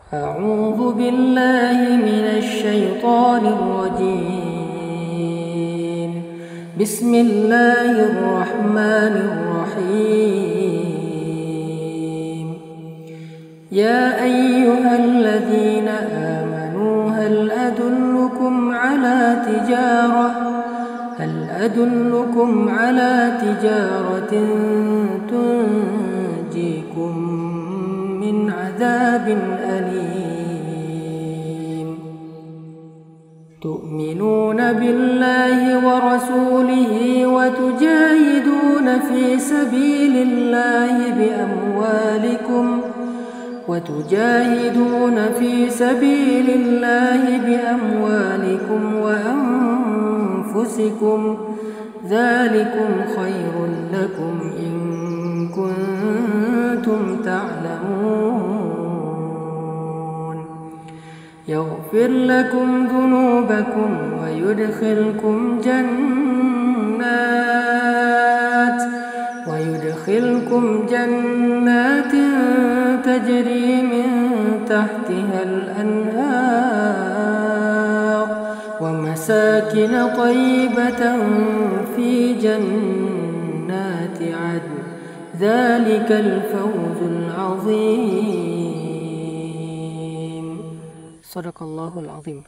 أعوذ بالله من الشيطان الرجيم. بسم الله الرحمن الرحيم. يا أيها الذين آمنوا هل أدلكم على تجارة تنجيكم من عذاب أليم. تؤمنون بالله ورسوله وتجاهدون في سبيل الله بأموالكم وأنفسكم ذلكم خير لكم إن كنتم تعلمون. يغفر لكم ذنوبكم ويدخلكم جنات تجري من تحتها الأنهار ومساكن طيبة في جنات عدن ذلك الفوز العظيم. Sadaqallahul azim.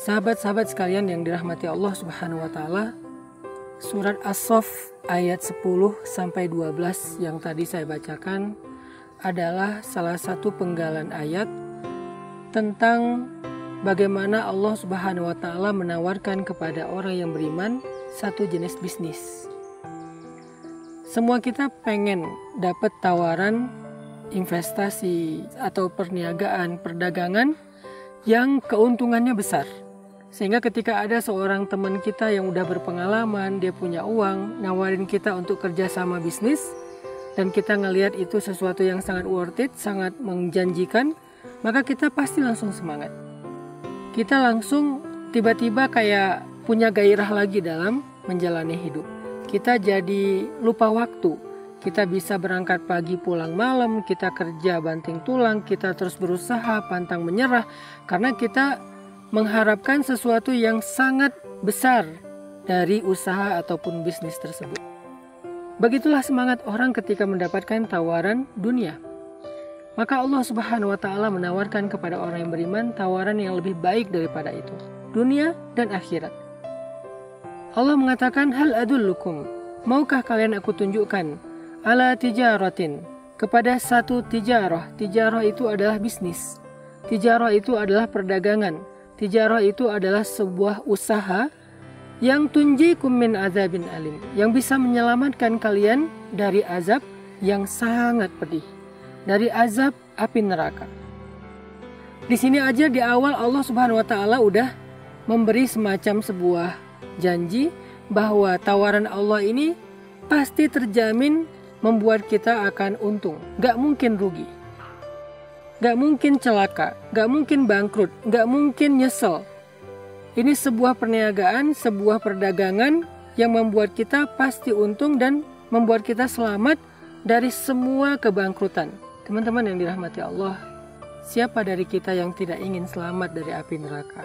Sahabat-sahabat sekalian yang dirahmati Allah Subhanahu wa taala, surat As-Saff ayat 10-12 yang tadi saya bacakan adalah salah satu penggalan ayat tentang bagaimana Allah Subhanahu wa taala menawarkan kepada orang yang beriman satu jenis bisnis. Semua kita pengen dapat tawaran investasi atau perniagaan, perdagangan yang keuntungannya besar. Sehingga ketika ada seorang teman kita yang udah berpengalaman, dia punya uang, nawarin kita untuk kerjasama bisnis, dan kita ngelihat itu sesuatu yang sangat worth it, sangat menjanjikan, maka kita pasti langsung semangat. Kita langsung tiba-tiba kayak punya gairah lagi dalam menjalani hidup. Kita jadi lupa waktu. Kita bisa berangkat pagi pulang malam, kita kerja banting tulang, kita terus berusaha pantang menyerah karena kita mengharapkan sesuatu yang sangat besar dari usaha ataupun bisnis tersebut. Begitulah semangat orang ketika mendapatkan tawaran dunia. Maka Allah Subhanahu wa taala menawarkan kepada orang yang beriman tawaran yang lebih baik daripada itu, dunia dan akhirat. Allah mengatakan, hal adullukum, maukah kalian aku tunjukkan ala tijaratin, kepada satu tijarah. Tijarah itu adalah bisnis. Tijarah itu adalah perdagangan. Tijarah itu adalah sebuah usaha yang tunjikum min azabin alim, yang bisa menyelamatkan kalian dari azab yang sangat pedih, dari azab api neraka. Di sini aja di awal Allah Subhanahu wa taala udah memberi semacam sebuah janji bahwa tawaran Allah ini pasti terjamin membuat kita akan untung, gak mungkin rugi. Gak mungkin celaka, gak mungkin bangkrut, gak mungkin nyesel. Ini sebuah perniagaan, sebuah perdagangan yang membuat kita pasti untung dan membuat kita selamat dari semua kebangkrutan. Teman-teman yang dirahmati Allah, siapa dari kita yang tidak ingin selamat dari api neraka?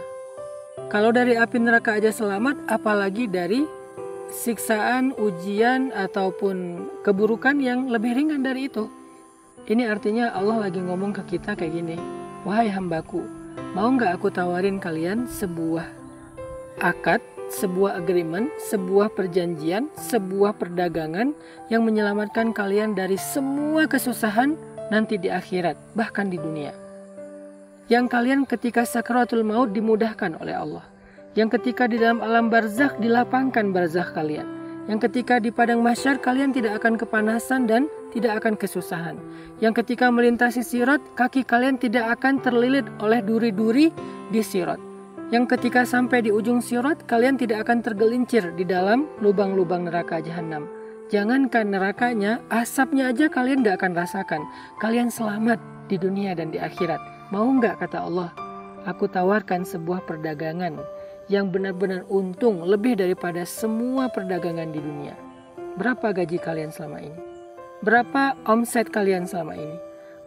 Kalau dari api neraka aja selamat, apalagi dari siksaan, ujian, ataupun keburukan yang lebih ringan dari itu. Ini artinya Allah lagi ngomong ke kita kayak gini, wahai hambaku, mau gak aku tawarin kalian sebuah akad, sebuah agreement, sebuah perjanjian, sebuah perdagangan yang menyelamatkan kalian dari semua kesusahan nanti di akhirat, bahkan di dunia. Yang kalian ketika sakaratul maut dimudahkan oleh Allah. Yang ketika di dalam alam barzakh dilapangkan barzakh kalian. Yang ketika di padang mahsyar kalian tidak akan kepanasan dan tidak akan kesusahan. Yang ketika melintasi sirat, kaki kalian tidak akan terlilit oleh duri-duri di sirat. Yang ketika sampai di ujung sirat, kalian tidak akan tergelincir di dalam lubang-lubang neraka jahanam. Jangankan nerakanya, asapnya aja kalian gak akan rasakan. Kalian selamat di dunia dan di akhirat. Mau gak, kata Allah, aku tawarkan sebuah perdagangan yang benar-benar untung lebih daripada semua perdagangan di dunia. Berapa gaji kalian selama ini? Berapa omset kalian selama ini?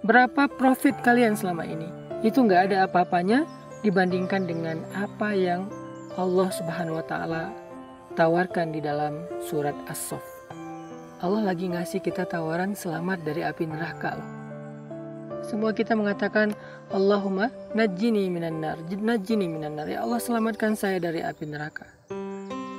Berapa profit kalian selama ini? Itu nggak ada apa-apanya dibandingkan dengan apa yang Allah Subhanahu wa Ta'ala tawarkan di dalam surat As-Saff. Allah lagi ngasih kita tawaran selamat dari api neraka loh. Semua kita mengatakan Allahumma najjini minan nar, najjini minan nar. Ya Allah, selamatkan saya dari api neraka.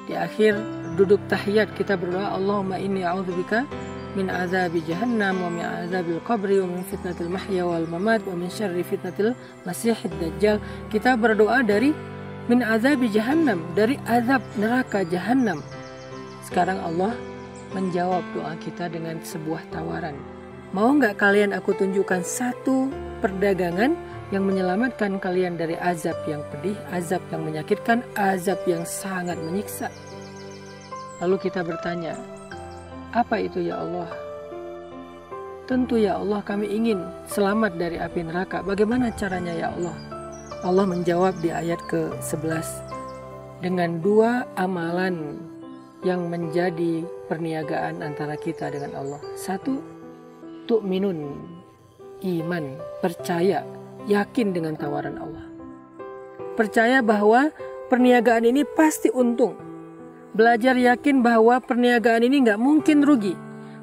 Di akhir duduk tahiyat kita berdoa, Allahumma inni a'udzubika min azabi jahannam wa min azabil qabri wa min fitnatil mahya wal mamat wa min syarri fitnatil masihid dajjal. Kita berdoa dari min azabi jahannam, dari azab neraka jahannam. Sekarang Allah menjawab doa kita dengan sebuah tawaran. Mau nggak kalian aku tunjukkan satu perdagangan yang menyelamatkan kalian dari azab yang pedih, azab yang menyakitkan, azab yang sangat menyiksa? Lalu kita bertanya, apa itu ya Allah? Tentu ya Allah, kami ingin selamat dari api neraka. Bagaimana caranya ya Allah? Allah menjawab di ayat ke-11 dengan dua amalan yang menjadi perniagaan antara kita dengan Allah. Satu, tu'minun, iman, percaya, yakin dengan tawaran Allah. Percaya bahwa perniagaan ini pasti untung. Belajar yakin bahwa perniagaan ini nggak mungkin rugi.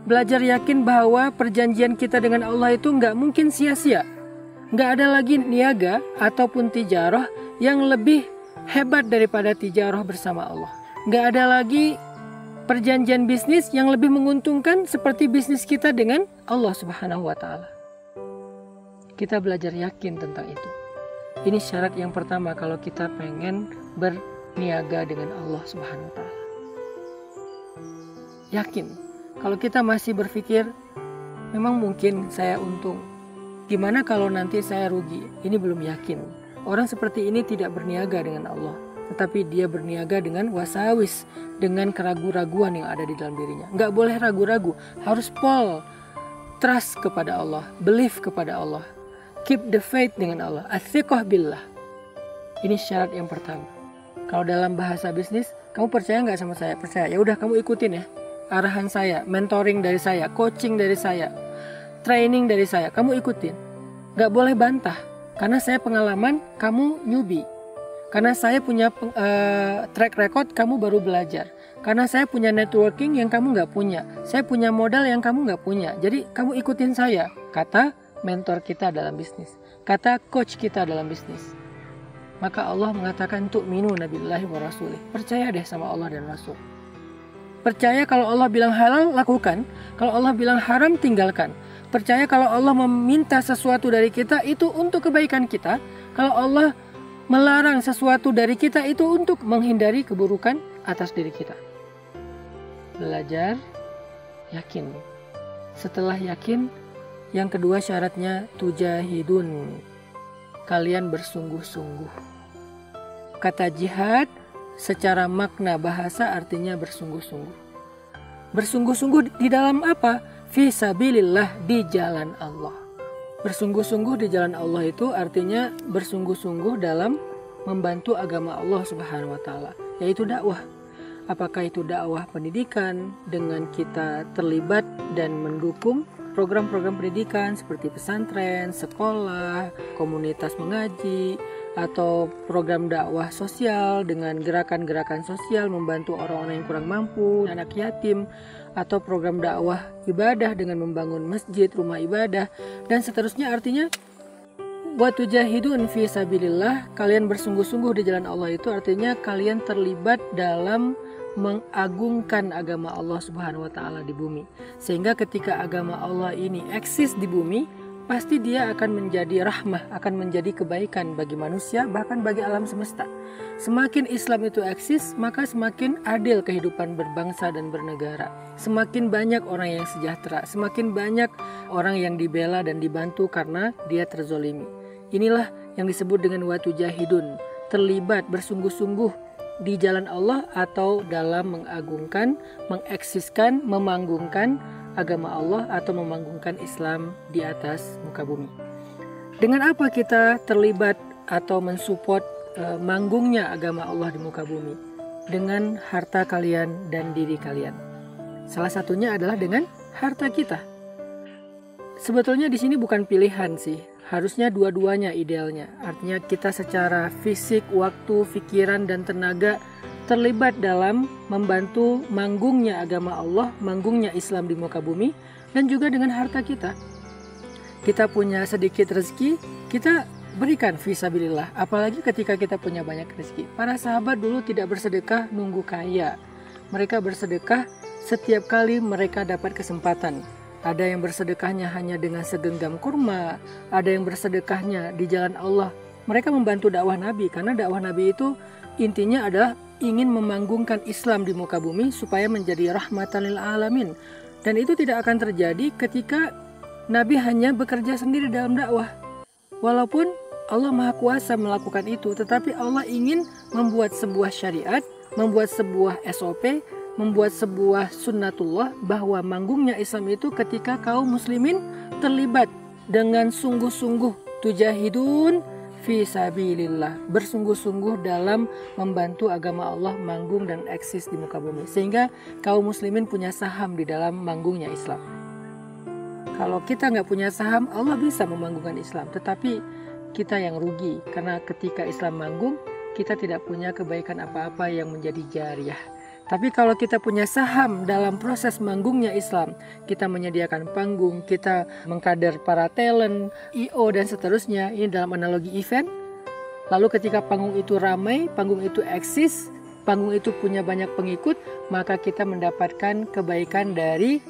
Belajar yakin bahwa perjanjian kita dengan Allah itu nggak mungkin sia-sia. Nggak ada lagi niaga ataupun tijarah yang lebih hebat daripada tijarah bersama Allah. Nggak ada lagi perjanjian bisnis yang lebih menguntungkan seperti bisnis kita dengan Allah Subhanahu wa Ta'ala. Kita belajar yakin tentang itu. Ini syarat yang pertama kalau kita pengen berniaga dengan Allah Subhanahu wa Ta'ala. Yakin. Kalau kita masih berpikir, memang mungkin saya untung, gimana kalau nanti saya rugi? Ini belum yakin. Orang seperti ini tidak berniaga dengan Allah, tetapi dia berniaga dengan wasawis, dengan keraguan-raguan yang ada di dalam dirinya. Nggak boleh ragu-ragu, harus full trust kepada Allah, believe kepada Allah, keep the faith dengan Allah, athiqah billah. Ini syarat yang pertama. Kalau dalam bahasa bisnis, kamu percaya nggak sama saya? Percaya. Ya udah, kamu ikutin ya arahan saya, mentoring dari saya, coaching dari saya, training dari saya, kamu ikutin. Gak boleh bantah, karena saya pengalaman, kamu newbie. Karena saya punya track record, kamu baru belajar. Karena saya punya networking yang kamu gak punya. Saya punya modal yang kamu gak punya. Jadi kamu ikutin saya, kata mentor kita dalam bisnis, kata coach kita dalam bisnis. Maka Allah mengatakan tu'minu nabillahi wa rasulih. Percaya deh sama Allah dan Rasul. Percaya kalau Allah bilang halal, lakukan. Kalau Allah bilang haram, tinggalkan. Percaya kalau Allah meminta sesuatu dari kita, itu untuk kebaikan kita. Kalau Allah melarang sesuatu dari kita, itu untuk menghindari keburukan atas diri kita. Belajar, yakin. Setelah yakin, yang kedua syaratnya tujahidun. Kalian bersungguh-sungguh. Kata jihad secara makna bahasa artinya bersungguh-sungguh. Bersungguh-sungguh di dalam apa? Fi sabilillah, di jalan Allah. Bersungguh-sungguh di jalan Allah itu artinya bersungguh-sungguh dalam membantu agama Allah Subhanahu wa Ta'ala, yaitu dakwah. Apakah itu dakwah pendidikan dengan kita terlibat dan mendukung program-program pendidikan seperti pesantren, sekolah, komunitas mengaji, atau program dakwah sosial dengan gerakan-gerakan sosial membantu orang-orang yang kurang mampu, anak yatim, atau program dakwah ibadah dengan membangun masjid, rumah ibadah, dan seterusnya. Artinya wa tujahidun fi sabilillah, kalian bersungguh-sungguh di jalan Allah itu artinya kalian terlibat dalam mengagungkan agama Allah Subhanahu wa Ta'ala di bumi. Sehingga ketika agama Allah ini eksis di bumi, pasti dia akan menjadi rahmah, akan menjadi kebaikan bagi manusia, bahkan bagi alam semesta. Semakin Islam itu eksis, maka semakin adil kehidupan berbangsa dan bernegara. Semakin banyak orang yang sejahtera, semakin banyak orang yang dibela dan dibantu karena dia terzolimi. Inilah yang disebut dengan watujahidun, terlibat bersungguh-sungguh di jalan Allah atau dalam mengagungkan, mengeksiskan, memanggungkan agama Allah atau memanggungkan Islam di atas muka bumi. Dengan apa kita terlibat atau mensupport manggungnya agama Allah di muka bumi? Dengan harta kalian dan diri kalian. Salah satunya adalah dengan harta kita. sebetulnya di sini bukan pilihan sih. Harusnya dua-duanya idealnya. Artinya kita secara fisik, waktu, pikiran, dan tenaga terlibat dalam membantu manggungnya agama Allah, manggungnya Islam di muka bumi, dan juga dengan harta kita. Kita punya sedikit rezeki, kita berikan fisabilillah. Apalagi ketika kita punya banyak rezeki. Para sahabat dulu tidak bersedekah nunggu kaya. Mereka bersedekah setiap kali mereka dapat kesempatan. Ada yang bersedekahnya hanya dengan segenggam kurma, ada yang bersedekahnya di jalan Allah. Mereka membantu dakwah Nabi, karena dakwah Nabi itu intinya adalah ingin memanggungkan Islam di muka bumi supaya menjadi rahmatan lil alamin. Dan itu tidak akan terjadi ketika Nabi hanya bekerja sendiri dalam dakwah. Walaupun Allah Maha Kuasa melakukan itu, tetapi Allah ingin membuat sebuah syariat, membuat sebuah SOP, membuat sebuah sunnatullah bahwa manggungnya Islam itu ketika kaum muslimin terlibat dengan sungguh-sungguh tujahidun fi sabilillah, bersungguh-sungguh dalam membantu agama Allah manggung dan eksis di muka bumi, sehingga kaum muslimin punya saham di dalam manggungnya Islam. Kalau kita nggak punya saham, Allah bisa memanggungkan Islam, tetapi kita yang rugi, karena ketika Islam manggung kita tidak punya kebaikan apa-apa yang menjadi jariyah. Tapi kalau kita punya saham dalam proses manggungnya Islam, kita menyediakan panggung, kita mengkader para talent, I.O. dan seterusnya, ini dalam analogi event. Lalu ketika panggung itu ramai, panggung itu eksis, panggung itu punya banyak pengikut, maka kita mendapatkan kebaikan dari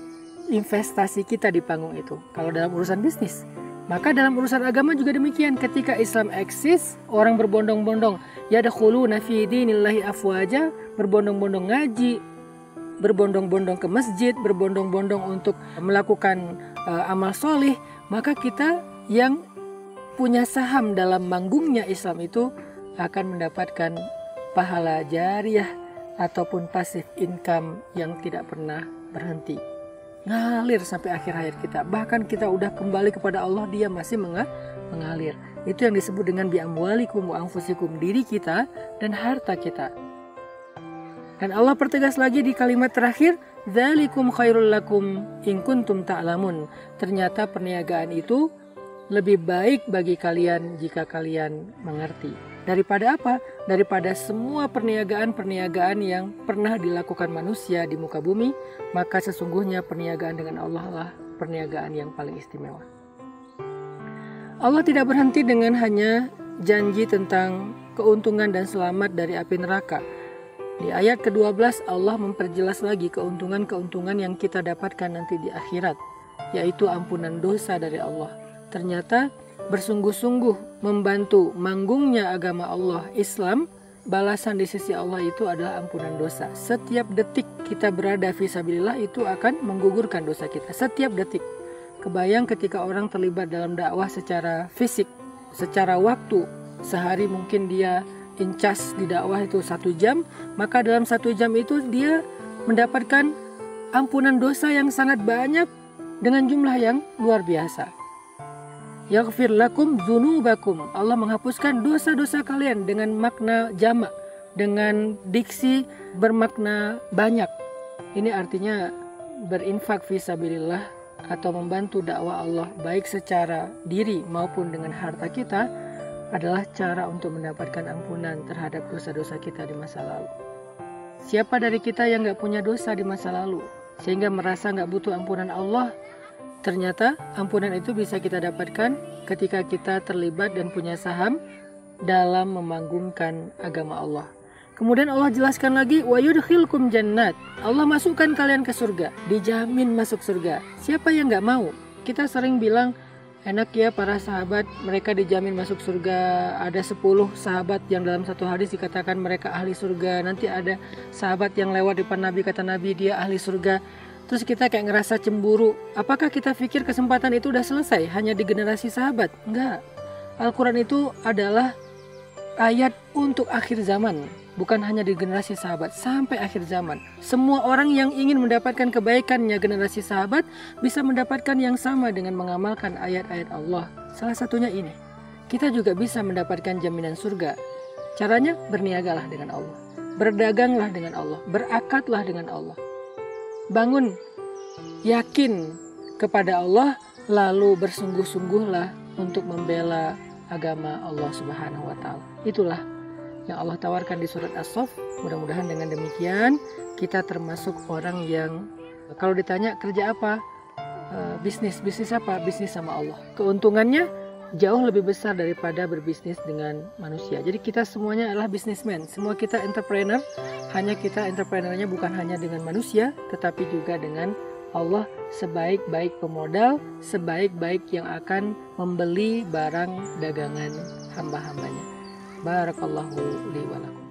investasi kita di panggung itu. Kalau dalam urusan bisnis. Maka dalam urusan agama juga demikian. Ketika Islam eksis, orang berbondong-bondong yadkhuluna fi dinillahi afwaja, berbondong-bondong ngaji, berbondong-bondong ke masjid, berbondong-bondong untuk melakukan amal solih, maka kita yang punya saham dalam manggungnya Islam itu akan mendapatkan pahala jariyah ataupun passive income yang tidak pernah berhenti, ngalir sampai akhir hayat kita. Bahkan kita udah kembali kepada Allah, dia masih mengalir. Itu yang disebut dengan bi'amwalikum wa anfusikum, diri kita dan harta kita. Dan Allah pertegas lagi di kalimat terakhir, dzalikum khairul lakum in kuntum ta'lamun. Ternyata perniagaan itu lebih baik bagi kalian jika kalian mengerti. Daripada apa? Daripada semua perniagaan-perniagaan yang pernah dilakukan manusia di muka bumi, maka sesungguhnya perniagaan dengan Allah lah perniagaan yang paling istimewa. Allah tidak berhenti dengan hanya janji tentang keuntungan dan selamat dari api neraka. Di ayat ke-12 Allah memperjelas lagi keuntungan-keuntungan yang kita dapatkan nanti di akhirat, yaitu ampunan dosa dari Allah. Ternyata bersungguh-sungguh membantu manggungnya agama Allah Islam, balasan di sisi Allah itu adalah ampunan dosa. Setiap detik kita berada fisabilillah itu akan menggugurkan dosa kita. Setiap detik. Kebayang ketika orang terlibat dalam dakwah secara fisik, secara waktu, sehari mungkin dia incas di dakwah itu 1 jam, maka dalam 1 jam itu dia mendapatkan ampunan dosa yang sangat banyak dengan jumlah yang luar biasa. Yaghfir lakum dzunubakum, Allah menghapuskan dosa-dosa kalian dengan makna jamak, dengan diksi bermakna banyak. Ini artinya berinfak fisabilillah atau membantu dakwah Allah baik secara diri maupun dengan harta kita adalah cara untuk mendapatkan ampunan terhadap dosa-dosa kita di masa lalu. Siapa dari kita yang gak punya dosa di masa lalu sehingga merasa gak butuh ampunan Allah? Ternyata ampunan itu bisa kita dapatkan ketika kita terlibat dan punya saham dalam memanggungkan agama Allah. Kemudian Allah jelaskan lagi, wa yudkhilkum jannat, Allah masukkan kalian ke surga, dijamin masuk surga. Siapa yang gak mau? Kita sering bilang, enak ya para sahabat, mereka dijamin masuk surga. Ada 10 sahabat yang dalam satu hadis dikatakan mereka ahli surga. Nanti ada sahabat yang lewat depan Nabi, kata Nabi dia ahli surga. Terus kita kayak ngerasa cemburu. Apakah kita pikir kesempatan itu udah selesai hanya di generasi sahabat? Enggak. Al-Quran itu adalah ayat untuk akhir zaman, bukan hanya di generasi sahabat, sampai akhir zaman. Semua orang yang ingin mendapatkan kebaikannya generasi sahabat bisa mendapatkan yang sama dengan mengamalkan ayat-ayat Allah. Salah satunya ini, kita juga bisa mendapatkan jaminan surga. Caranya berniagalah dengan Allah, berdaganglah dengan Allah, berakadlah dengan Allah. Bangun, yakin kepada Allah lalu bersungguh-sungguhlah untuk membela agama Allah Subhanahu wa Ta'ala. Itulah yang Allah tawarkan di surat As-Saff. Mudah-mudahan dengan demikian kita termasuk orang yang kalau ditanya kerja apa, bisnis apa? Bisnis sama Allah. Keuntungannya jauh lebih besar daripada berbisnis dengan manusia. Jadi kita semuanya adalah businessman, semua kita entrepreneur. Hanya kita entrepreneurnya bukan hanya dengan manusia, tetapi juga dengan Allah, sebaik-baik pemodal, sebaik-baik yang akan membeli barang dagangan hamba-hambanya. Barakallahu li wa lakum.